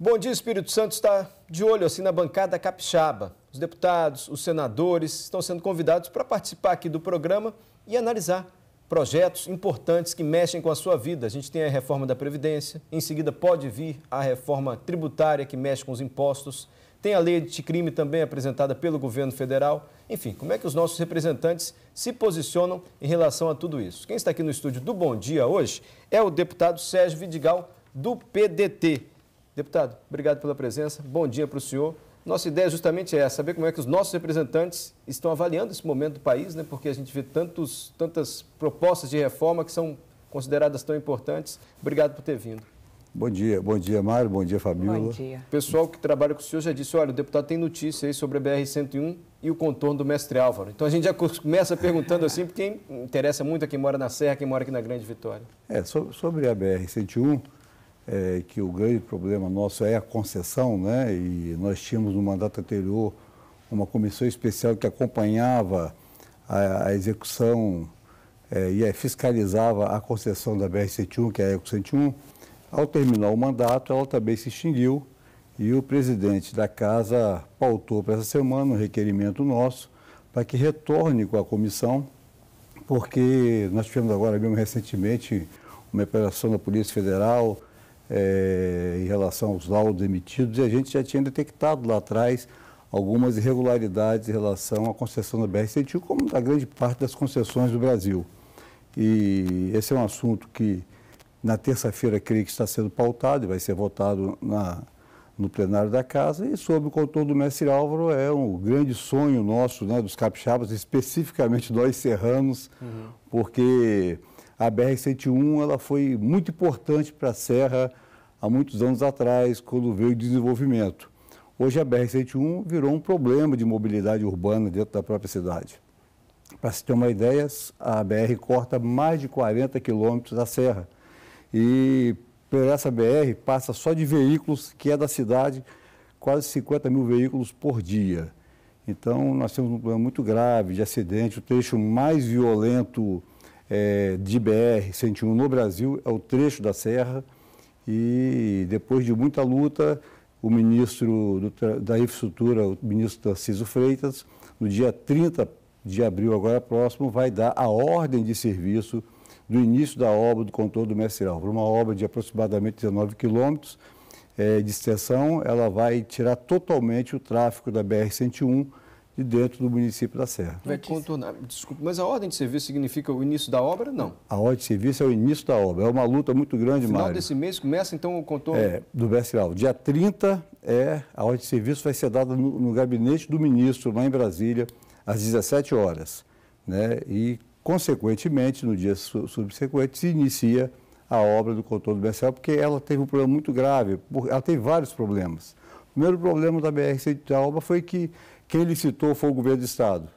Bom dia, Espírito Santo está de olho assim na bancada capixaba. Os deputados, os senadores estão sendo convidados para participar aqui do programa e analisar projetos importantes que mexem com a sua vida. A gente tem a reforma da Previdência, em seguida pode vir a reforma tributária que mexe com os impostos, tem a lei anticrime também apresentada pelo governo federal. Enfim, como é que os nossos representantes se posicionam em relação a tudo isso? Quem está aqui no estúdio do Bom Dia hoje é o deputado Sérgio Vidigal, do PDT. Deputado, obrigado pela presença. Bom dia para o senhor. Nossa ideia justamente é saber como é que os nossos representantes estão avaliando esse momento do país, né? Porque a gente vê tantas propostas de reforma que são consideradas tão importantes. Obrigado por ter vindo. Bom dia, Mário, bom dia, Fabíola. Bom dia. O pessoal que trabalha com o senhor já disse, olha, o deputado tem notícia aí sobre a BR-101 e o contorno do Mestre Álvaro. Então a gente já começa perguntando assim, porque interessa muito a quem mora na Serra, quem mora aqui na Grande Vitória. Sobre a BR-101, que o grande problema nosso é a concessão, né? E nós tínhamos no mandato anterior uma comissão especial que acompanhava a execução e fiscalizava a concessão da BR-101, que é a Eco-101. Ao terminar o mandato, ela também se extinguiu e o presidente da casa pautou para essa semana um requerimento nosso para que retorne com a comissão, porque nós tivemos agora mesmo recentemente uma operação da Polícia Federal em relação aos laudos emitidos e a gente já tinha detectado lá atrás algumas irregularidades em relação à concessão da BR-101, como da grande parte das concessões do Brasil. E esse é um assunto que na terça-feira creio que está sendo pautado e vai ser votado no plenário da casa. E sobre o contorno do Mestre Álvaro é um grande sonho nosso, né, dos capixabas, especificamente nós serranos, porque a BR-101 ela foi muito importante para a Serra há muitos anos atrás, quando veio o desenvolvimento. Hoje a BR-101 virou um problema de mobilidade urbana dentro da própria cidade. Para se ter uma ideia, a BR corta mais de 40 quilômetros da Serra. E por essa BR passa só de veículos, que é da cidade, quase 50 mil veículos por dia. Então nós temos um problema muito grave de acidente. O trecho mais violento de BR-101 no Brasil é o trecho da Serra. E depois de muita luta, o ministro da Infraestrutura, o ministro Tarcísio Freitas, no dia 30 de abril, agora próximo, vai dar a ordem de serviço do início da obra do contorno do Mestre Álvaro. Uma obra de aproximadamente 19 quilômetros de extensão, ela vai tirar totalmente o tráfego da BR-101 de dentro do município da Serra. Vai contornar, desculpe, mas a ordem de serviço significa o início da obra? Não. A ordem de serviço é o início da obra. É uma luta muito grande, Mário. No final desse mês começa então o contorno? Do Mestre Álvaro. Dia 30, a ordem de serviço vai ser dada no gabinete do ministro, lá em Brasília, às 17 horas. Né? E, consequentemente, no dia subsequente, se inicia a obra do contorno do Mestre Álvaro, porque ela teve um problema muito grave. Ela teve vários problemas. O primeiro problema da BR-101 foi que quem licitou foi o governo do Estado.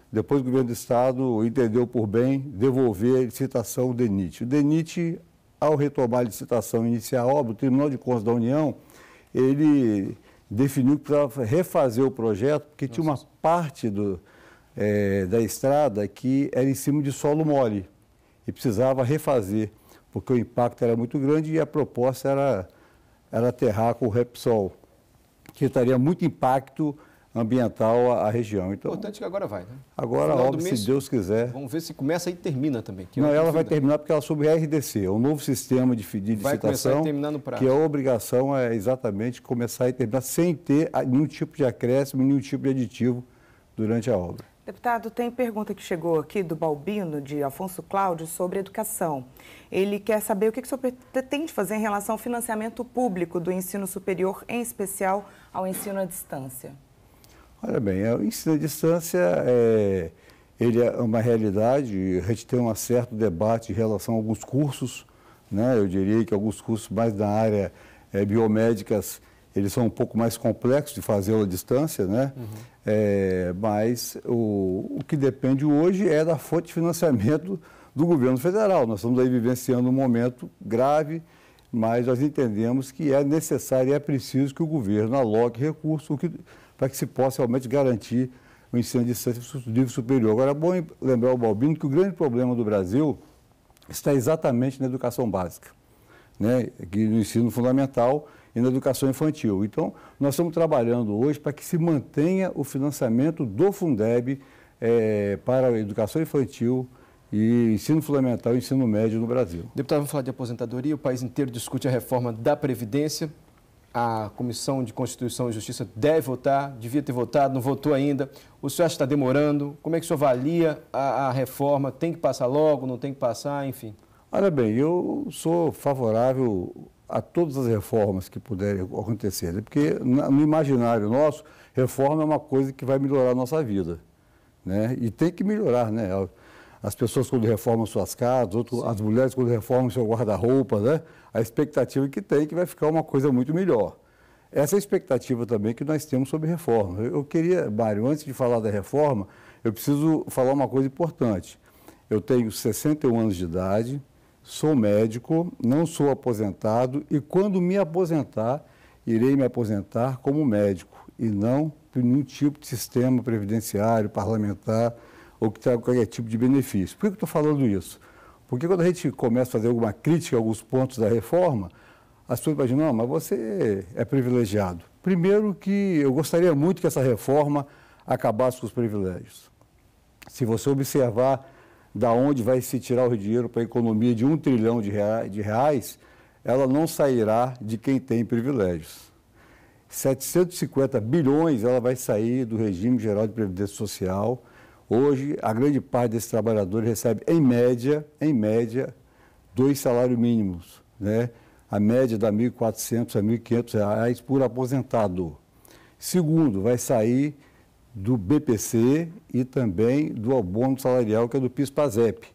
Depois o governo do Estado entendeu por bem devolver a licitação ao DENIT. O DENIT, ao retomar a licitação e iniciar a obra, o Tribunal de Contas da União, ele definiu que precisava refazer o projeto, porque tinha uma parte da estrada que era em cima de solo mole e precisava refazer, porque o impacto era muito grande e a proposta era aterrar com o Repsol, que teria muito impacto ambiental à região. Então, importante que agora vai, né? Agora a obra, se Deus quiser. Vamos ver se começa e termina também. Não, ela vai terminar porque ela é sobre RDC, o novo sistema de licitação. Vai começar e terminar no prazo. Que a obrigação é exatamente começar e terminar sem ter nenhum tipo de acréscimo, nenhum tipo de aditivo durante a obra. Deputado, tem pergunta que chegou aqui do Balbino, de Afonso Cláudio, sobre educação. Ele quer saber o que o senhor pretende fazer em relação ao financiamento público do ensino superior, em especial ao ensino à distância. Olha bem, o ensino à distância ele é uma realidade. A gente tem um certo debate em relação a alguns cursos, né? Eu diria que alguns cursos mais da área biomédicas, eles são um pouco mais complexos de fazer à distância, né? Mas o que depende hoje é da fonte de financiamento do governo federal. Nós estamos aí vivenciando um momento grave, mas nós entendemos que é necessário e é preciso que o governo aloque recursos para que se possa realmente garantir o ensino à distância do nível superior. Agora, é bom lembrar o Balbino que o grande problema do Brasil está exatamente na educação básica, né? Aqui no ensino fundamental, e na educação infantil. Então, nós estamos trabalhando hoje para que se mantenha o financiamento do Fundeb para a educação infantil e ensino fundamental e ensino médio no Brasil. Deputado, vamos falar de aposentadoria. O país inteiro discute a reforma da Previdência. A Comissão de Constituição e Justiça deve votar, devia ter votado, não votou ainda. O senhor acha que está demorando? Como é que o senhor avalia a reforma? Tem que passar logo, não tem que passar, enfim? Olha bem, eu sou favorável a todas as reformas que puderem acontecer, né? Porque no imaginário nosso, reforma é uma coisa que vai melhorar a nossa vida, né? E tem que melhorar, né? As pessoas quando reformam suas casas, as mulheres quando reformam seu guarda-roupa, né? A expectativa que tem que vai ficar uma coisa muito melhor. Essa é a expectativa também que nós temos sobre reforma. Eu queria, Mário, antes de falar da reforma, eu preciso falar uma coisa importante. Eu tenho 61 anos de idade, sou médico, não sou aposentado e quando me aposentar, irei me aposentar como médico e não por nenhum tipo de sistema previdenciário, parlamentar ou que traga qualquer tipo de benefício. Por que eu estou falando isso? Porque quando a gente começa a fazer alguma crítica a alguns pontos da reforma, as pessoas imaginam, não, mas você é privilegiado. Primeiro que eu gostaria muito que essa reforma acabasse com os privilégios. Se você observar da onde vai se tirar o dinheiro para a economia de 1 trilhão de reais, ela não sairá de quem tem privilégios. 750 bilhões ela vai sair do regime geral de previdência social. Hoje, a grande parte desses trabalhadores recebe, em média, 2 salários mínimos, né? A média dá R$ 1.400 a R$ 1.500 por aposentado. Segundo, vai sair do BPC e também do abono salarial, que é do PIS/PASEP.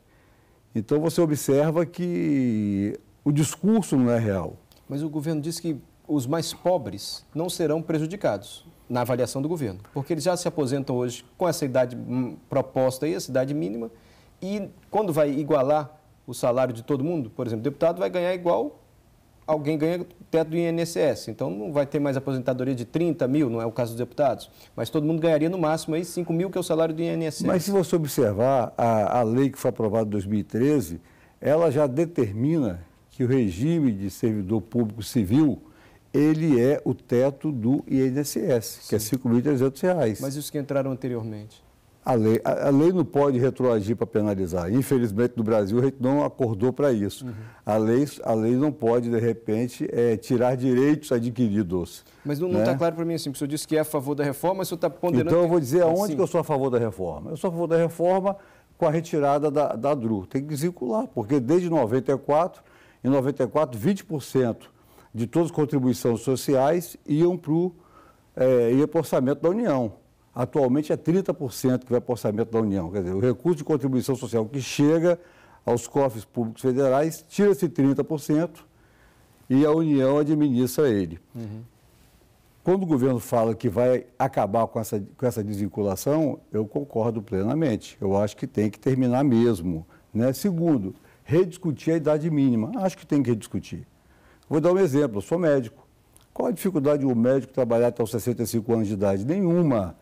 Então, você observa que o discurso não é real. Mas o governo disse que os mais pobres não serão prejudicados na avaliação do governo, porque eles já se aposentam hoje com essa idade proposta aí, essa idade mínima, e quando vai igualar o salário de todo mundo, por exemplo, o deputado vai ganhar igual alguém ganha o teto do INSS, então não vai ter mais aposentadoria de 30 mil, não é o caso dos deputados, mas todo mundo ganharia no máximo aí 5 mil, que é o salário do INSS. Mas se você observar, a lei que foi aprovada em 2013, ela já determina que o regime de servidor público civil, ele é o teto do INSS, que é R$ 5.300. Mas os que entraram anteriormente? A lei não pode retroagir para penalizar. Infelizmente, no Brasil, a gente não acordou para isso. Uhum. A lei não pode, de repente, tirar direitos adquiridos. Mas não está claro para mim assim, porque o senhor disse que é a favor da reforma, mas o senhor está ponderando... Então, eu vou dizer aonde que eu sou a favor da reforma. Eu sou a favor da reforma com a retirada da DRU. Tem que desvincular, porque desde 94, em 94, 20% de todas as contribuições sociais iam para o orçamento da União. Atualmente é 30% que vai para o orçamento da União. Quer dizer, o recurso de contribuição social que chega aos cofres públicos federais, tira-se 30% e a União administra ele. Uhum. Quando o governo fala que vai acabar com essa desvinculação, eu concordo plenamente. Eu acho que tem que terminar mesmo, né? Segundo, rediscutir a idade mínima. Acho que tem que rediscutir. Vou dar um exemplo, eu sou médico. Qual a dificuldade de um médico trabalhar até os 65 anos de idade? Nenhuma.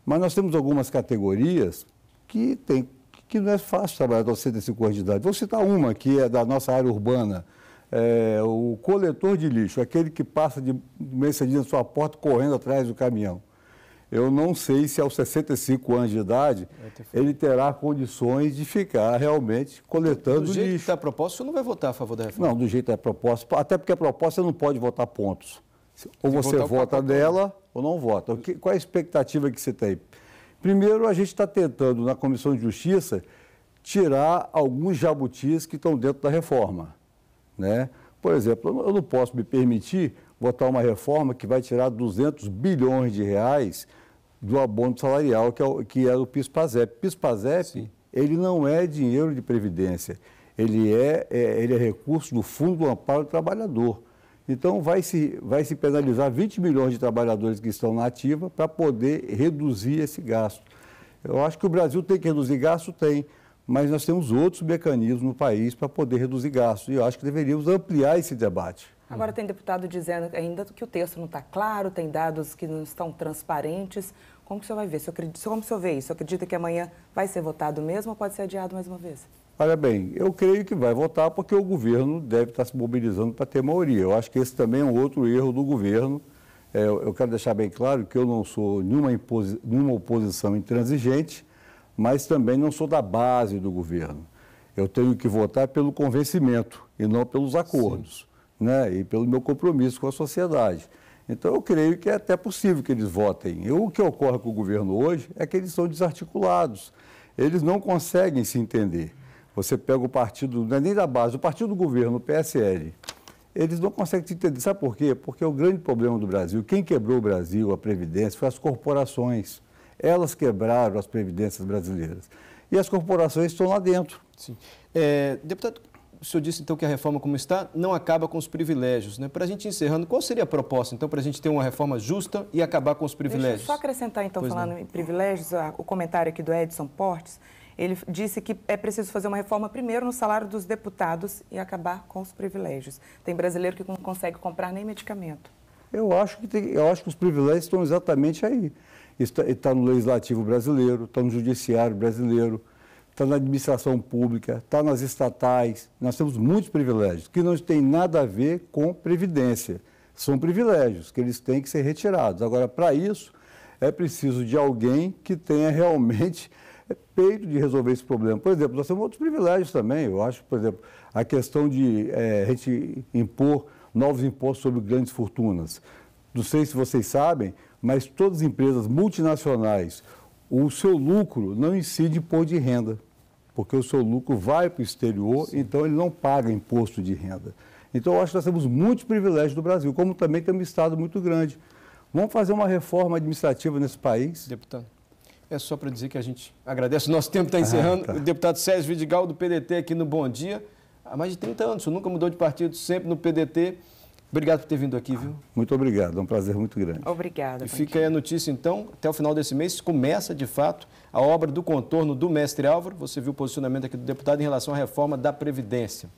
Mas nós temos algumas categorias que não é fácil trabalhar até os 65 anos de idade. Vou citar uma que é da nossa área urbana, o coletor de lixo, aquele que passa de mercearia na sua porta correndo atrás do caminhão. Eu não sei se aos 65 anos de idade ele terá condições de ficar realmente coletando lixo. Do jeito que está proposto, o senhor não vai votar a favor da reforma? Não, do jeito que é proposto, até porque a proposta não pode votar pontos. Ou você vota nela ou não vota. Qual é a expectativa que você tem? Primeiro, a gente está tentando, na Comissão de Justiça, tirar alguns jabutis que estão dentro da reforma, né? Por exemplo, eu não posso me permitir votar uma reforma que vai tirar 200 bilhões de reais do abono salarial, que é o PIS/PASEP. PIS/PASEP, ele não é dinheiro de previdência, ele é recurso do Fundo do Amparo do Trabalhador. Então, vai se penalizar 20 milhões de trabalhadores que estão na ativa para poder reduzir esse gasto. Eu acho que o Brasil tem que reduzir gasto, tem, mas nós temos outros mecanismos no país para poder reduzir gastos. E eu acho que deveríamos ampliar esse debate. Agora, tem deputado dizendo ainda que o texto não está claro, tem dados que não estão transparentes. Como que o senhor vai ver? Como o senhor vê isso? Acredita que amanhã vai ser votado mesmo ou pode ser adiado mais uma vez? Olha bem, eu creio que vai votar porque o governo deve estar se mobilizando para ter maioria. Eu acho que esse também é um outro erro do governo. Eu quero deixar bem claro que eu não sou nenhuma oposição intransigente, mas também não sou da base do governo. Eu tenho que votar pelo convencimento e não pelos acordos, né? E pelo meu compromisso com a sociedade. Então, eu creio que é até possível que eles votem. O que ocorre com o governo hoje é que eles são desarticulados. Eles não conseguem se entender. Você pega o partido, não é nem da base, o partido do governo, o PSL, eles não conseguem se entender. Sabe por quê? Porque o grande problema do Brasil, quem quebrou o Brasil, a Previdência, foi as corporações. Elas quebraram as previdências brasileiras. E as corporações estão lá dentro. Sim. Deputado, o senhor disse então que a reforma como está não acaba com os privilégios, né? Para a gente encerrando, qual seria a proposta então para a gente ter uma reforma justa e acabar com os privilégios? Deixa eu só acrescentar então, Pois falando não. em privilégios, o comentário aqui do Edson Portes. Ele disse que é preciso fazer uma reforma primeiro no salário dos deputados e acabar com os privilégios. Tem brasileiro que não consegue comprar nem medicamento. Eu acho que os privilégios estão exatamente aí. Está no legislativo brasileiro, está no judiciário brasileiro, está na administração pública, está nas estatais. Nós temos muitos privilégios que não têm nada a ver com previdência. São privilégios que eles têm que ser retirados. Agora, para isso, é preciso de alguém que tenha realmente peito de resolver esse problema. Por exemplo, nós temos outros privilégios também. Eu acho, por exemplo, a questão de a gente impor novos impostos sobre grandes fortunas. Não sei se vocês sabem, mas todas as empresas multinacionais, o seu lucro não incide imposto de renda, porque o seu lucro vai para o exterior, então ele não paga imposto de renda. Então, eu acho que nós temos muitos privilégios do Brasil, como também temos um Estado muito grande. Vamos fazer uma reforma administrativa nesse país? Deputado, é só para dizer que a gente agradece. O nosso tempo está encerrando. Tá. O deputado Sérgio Vidigal, do PDT, aqui no Bom Dia. Há mais de 30 anos, o senhor nunca mudou de partido, sempre no PDT. Obrigado por ter vindo aqui, viu? Muito obrigado, é um prazer muito grande. Obrigada. E fica aí a notícia, então, até o final desse mês começa, de fato, a obra do contorno do mestre Álvaro. Você viu o posicionamento aqui do deputado em relação à reforma da Previdência.